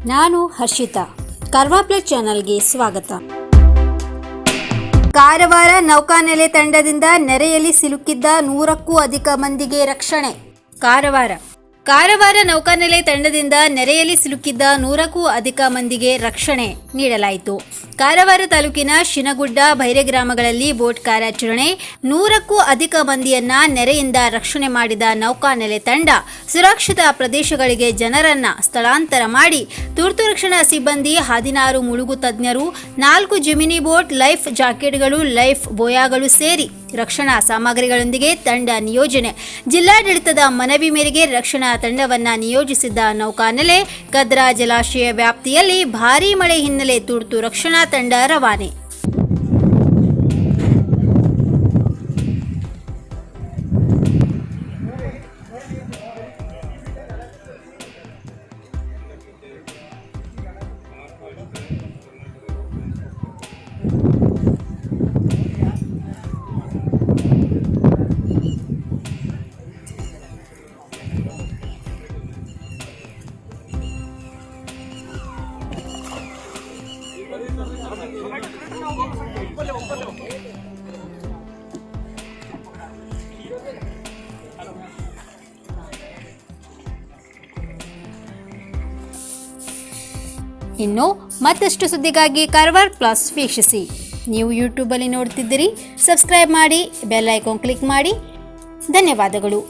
ನಾನು ಹರ್ಷಿತಾ, ಕಾರ್ವಾ ಪ್ಲಸ್ ಚಾನಲ್ಗೆ ಸ್ವಾಗತ. ಕಾರವಾರ ನೌಕಾನೆಲೆ ತಂಡದಿಂದ ನೆರೆಯಲ್ಲಿ ಸಿಲುಕಿದ್ದ 100ಕ್ಕೂ ಅಧಿಕ ಮಂದಿಗೆ ರಕ್ಷಣೆ. ಕಾರವಾರ ನೌಕಾನೆಲೆ ತಂಡದಿಂದ ನೆರೆಯಲ್ಲಿ ಸಿಲುಕಿದ್ದ 100ಕ್ಕೂ ಅಧಿಕ ಮಂದಿಗೆ ರಕ್ಷಣೆ ನೀಡಲಾಯಿತು. ಕಾರವಾರ ತಾಲೂಕಿನ ಶಿನಗುಡ್ಡ, ಬೈರೆ ಗ್ರಾಮಗಳಲ್ಲಿ ಬೋಟ್ ಕಾರ್ಯಾಚರಣೆ. 100ಕ್ಕೂ ಅಧಿಕ ಮಂದಿಯನ್ನ ನೆರೆಯಿಂದ ರಕ್ಷಣೆ ಮಾಡಿದ ನೌಕಾನೆಲೆ ತಂಡ ಸುರಕ್ಷಿತ ಪ್ರದೇಶಗಳಿಗೆ ಜನರನ್ನ ಸ್ಥಳಾಂತರ ಮಾಡಿ ತುರ್ತು ರಕ್ಷಣಾ ಸಿಬ್ಬಂದಿ, 16 ಮುಳುಗು ತಜ್ಞರು, 4 ಜೆಮಿನಿ ಬೋಟ್, ಲೈಫ್ ಜಾಕೆಟ್ಗಳು, ಲೈಫ್ ಬೋಯಾಗಳು ಸೇರಿ ರಕ್ಷಣಾ ಸಾಮಗ್ರಿಗಳೊಂದಿಗೆ ತಂಡ ನಿಯೋಜನೆ. ಜಿಲ್ಲಾಡಳಿತದ ಮನವಿ ಮೇರೆಗೆ ರಕ್ಷಣಾ ತಂಡವನ್ನ ನಿಯೋಜಿಸಿದ್ದ ನೌಕಾನೆಲೆ ಕದ್ರಾ ಜಲಾಶಯ ವ್ಯಾಪ್ತಿಯಲ್ಲಿ ಭಾರೀ ಮಳೆ ಹಿನ್ನೆಲೆ ತುರ್ತು ರಕ್ಷಣಾ ತಂಡ ರವಾನೆ. ಇನ್ನು ಮತ್ತಷ್ಟು ಸುದ್ದಿಗಾಗಿ ಕಾರ್ವಾ ಪ್ಲಸ್ ವೀಕ್ಷಿಸಿ. ನೀವು ಯೂಟ್ಯೂಬಲ್ಲಿ ನೋಡ್ತಿದ್ದೀರಿ, ಸಬ್ಸ್ಕ್ರೈಬ್ ಮಾಡಿ, ಬೆಲ್ ಐಕಾನ್ ಕ್ಲಿಕ್ ಮಾಡಿ. ಧನ್ಯವಾದಗಳು.